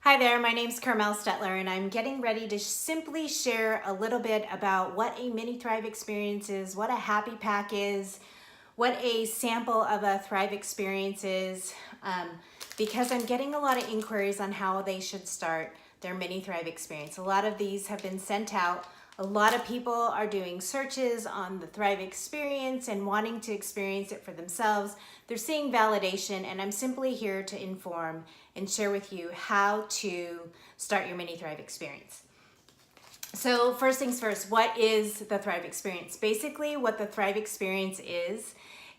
Hi there, my name's Carmel Stetler, and I'm getting ready to simply share a little bit about what a mini Thrive experience is, what a happy pack is, what a sample of a Thrive experience is, because I'm getting a lot of inquiries on how they should start their mini Thrive experience. A lot of these have been sent out. A lot of people are doing searches on the Thrive experience and wanting to experience it for themselves. They're seeing validation, and I'm simply here to inform and share with you how to start your mini Thrive experience. So first things first, what is the Thrive experience? Basically, what the Thrive experience is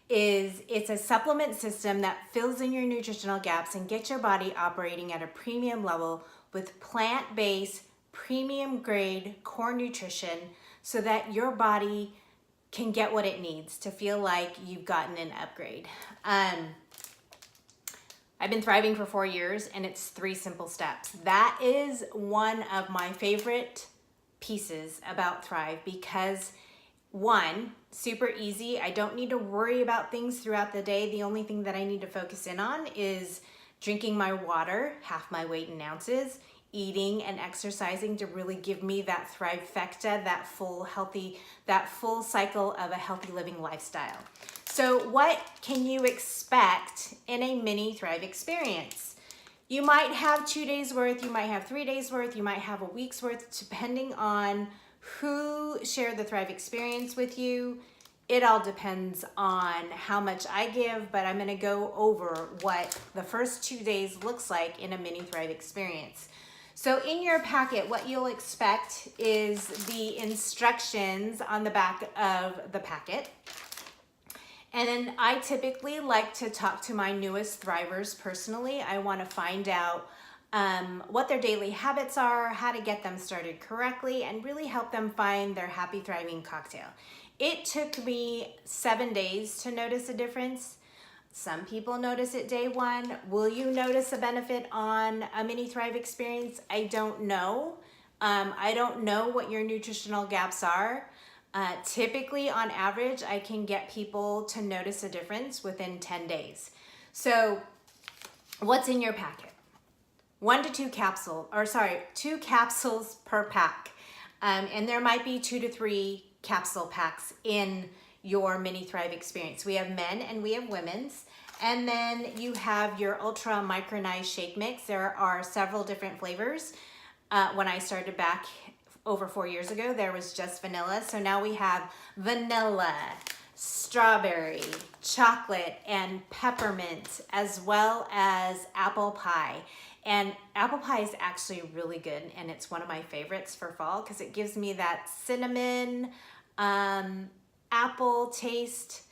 it's a supplement system that fills in your nutritional gaps and gets your body operating at a premium level with plant-based, premium grade core nutrition so that your body can get what it needs to feel like you've gotten an upgrade. I've been thriving for 4 years, and it's 3 simple steps. That is one of my favorite pieces about Thrive because, one, super easy. I don't need to worry about things throughout the day. The only thing that I need to focus in on is drinking my water, half my weight in ounces, eating and exercising to really give me that thrivefecta, that full cycle of a healthy living lifestyle. So what can you expect in a mini Thrive experience? You might have 2 days worth, you might have 3 days worth, you might have a week's worth, depending on who shared the Thrive experience with you. It all depends on how much I give, but I'm gonna go over what the first 2 days looks like in a mini Thrive experience. So in your packet, what you'll expect is the instructions on the back of the packet. And then I typically like to talk to my newest Thrivers personally. I want to find out what their daily habits are, how to get them started correctly, and really help them find their happy thriving cocktail. It took me 7 days to notice a difference. Some people notice it day 1. Will you notice a benefit on a mini Thrive experience? I don't know. I don't know what your nutritional gaps are. Typically, on average, I can get people to notice a difference within 10 days. So what's in your packet? 1 to 2 2 capsules per pack. And there might be 2 to 3 capsule packs in your mini Thrive experience. We have men and we have women's. And then you have your ultra micronized shake mix. There are several different flavors. When I started back over 4 years ago, there was just vanilla. So now we have vanilla, strawberry, chocolate, and peppermint, as well as apple pie. And apple pie is actually really good, and it's one of my favorites for fall because it gives me that cinnamon, apple taste.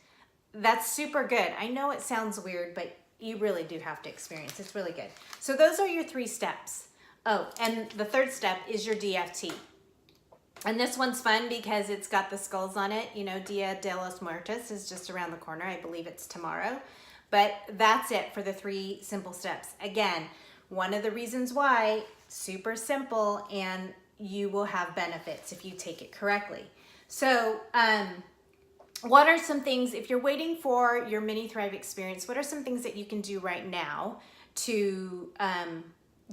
That's super good. I know it sounds weird, but you really do have to experience. It's really good. So those are your 3 steps. Oh, and the 3rd step is your DFT. And this one's fun because it's got the skulls on it. You know, Dia de los Muertos is just around the corner. I believe it's tomorrow. But that's it for the 3 simple steps. Again, one of the reasons why, super simple, and you will have benefits if you take it correctly. So, what are some things, if you're waiting for your mini Thrive experience, what are some things that you can do right now to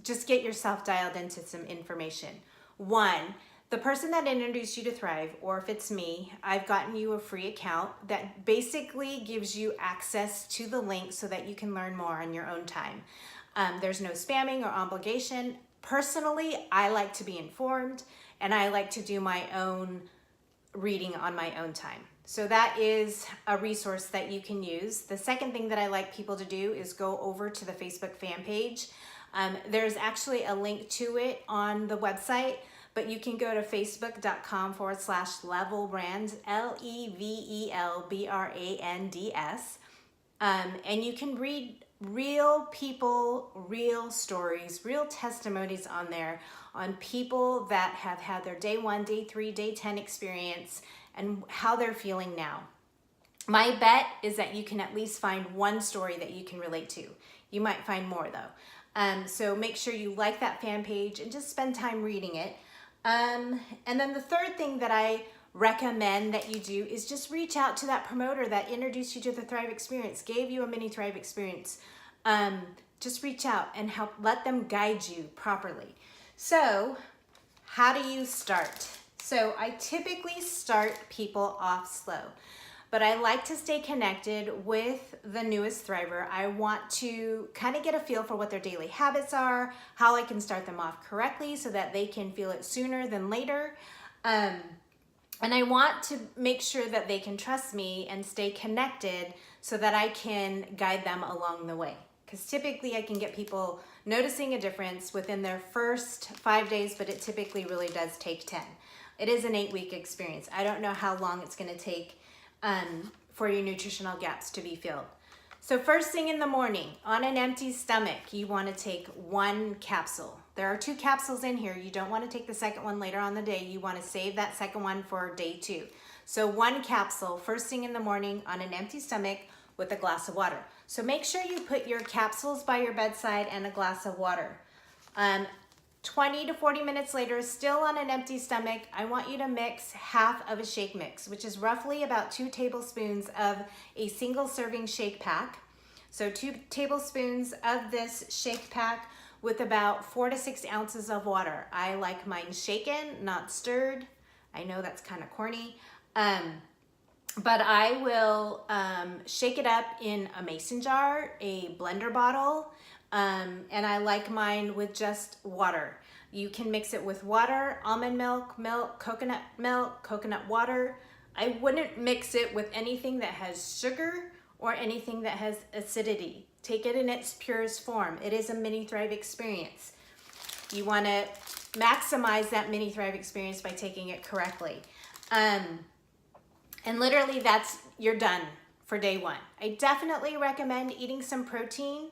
just get yourself dialed into some information? 1, the person that introduced you to Thrive, or if it's me, I've gotten you a free account that basically gives you access to the link so that you can learn more on your own time. There's no spamming or obligation. Personally, I like to be informed, and I like to do my own reading on my own time. So that is a resource that you can use. The second thing that I like people to do is go over to the Facebook fan page. There's actually a link to it on the website, but you can go to facebook.com/levelbrands, LEVELBRANDS, and you can read real people, real stories, real testimonies on there on people that have had their day 1, day 3, day 10 experience and how they're feeling now. My bet is that you can at least find one story that you can relate to. You might find more though. So make sure you like that fan page and just spend time reading it. And then the 3rd thing that I recommend that you do is just reach out to that promoter that introduced you to the Thrive experience, gave you a mini Thrive experience. just reach out and let them guide you properly. So how do you start? So I typically start people off slow, but I like to stay connected with the newest thriver. I want to kind of get a feel for what their daily habits are, how I can start them off correctly so that they can feel it sooner than later. And I want to make sure that they can trust me and stay connected so that I can guide them along the way. Because typically I can get people noticing a difference within their first 5 days, but it typically really does take 10. It is an 8-week experience. I don't know how long it's gonna take for your nutritional gaps to be filled. So first thing in the morning, on an empty stomach, you wanna take 1 capsule. There are 2 capsules in here. You don't wanna take the second one later on the day. You wanna save that second one for day 2. So 1 capsule, first thing in the morning on an empty stomach with a glass of water. So make sure you put your capsules by your bedside and a glass of water. 20 to 40 minutes later, still on an empty stomach, I want you to mix half of a shake mix, which is roughly about 2 tablespoons of a single serving shake pack. So 2 tablespoons of this shake pack with about 4 to 6 ounces of water. I like mine shaken, not stirred. I know that's kind of corny. But I will shake it up in a mason jar, a blender bottle, and I like mine with just water. You can mix it with water, almond milk, coconut water. I wouldn't mix it with anything that has sugar or anything that has acidity. Take it in its purest form. It is a mini Thrive experience. You want to maximize that mini Thrive experience by taking it correctly. And literally you're done for day 1. I definitely recommend eating some protein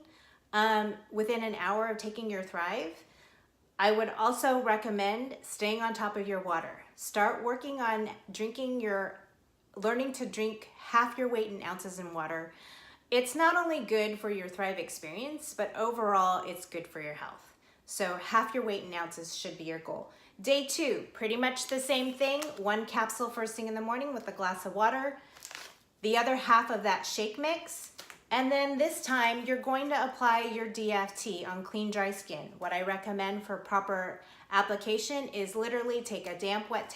within an hour of taking your Thrive. I would also recommend staying on top of your water. Start working on learning to drink half your weight in ounces in water. It's not only good for your Thrive experience, but overall it's good for your health. So half your weight in ounces should be your goal. Day 2, pretty much the same thing. 1 capsule first thing in the morning with a glass of water. The other half of that shake mix. And then this time you're going to apply your DFT on clean, dry skin. What I recommend for proper application is literally take a damp, wet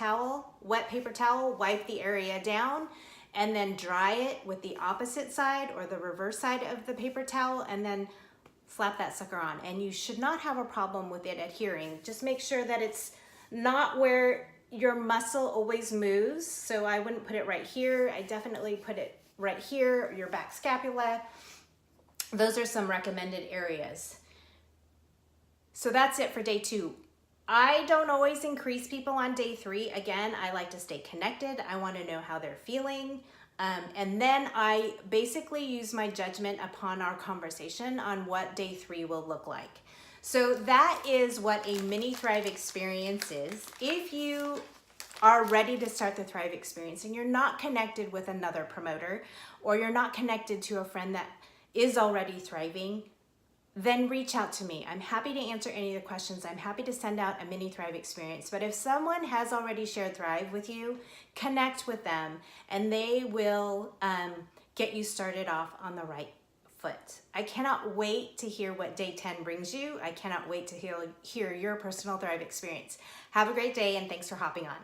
paper towel, wipe the area down, and then dry it with the opposite side or the reverse side of the paper towel, and then slap that sucker on. And you should not have a problem with it adhering. Just make sure that it's not where your muscle always moves. So I wouldn't put it right here. I definitely put it right here, your back scapula. Those are some recommended areas. So that's it for day 2. I don't always increase people on day 3. Again, I like to stay connected. I want to know how they're feeling. And then I basically use my judgment upon our conversation on what day 3 will look like. So that is what a mini Thrive experience is. If you are ready to start the Thrive experience and you're not connected with another promoter, or you're not connected to a friend that is already thriving, then reach out to me. I'm happy to answer any of the questions. I'm happy to send out a mini Thrive experience. But if someone has already shared Thrive with you, connect with them and they will get you started off on the right foot. I cannot wait to hear what day 10 brings you. I cannot wait to hear your personal Thrive experience. Have a great day and thanks for hopping on.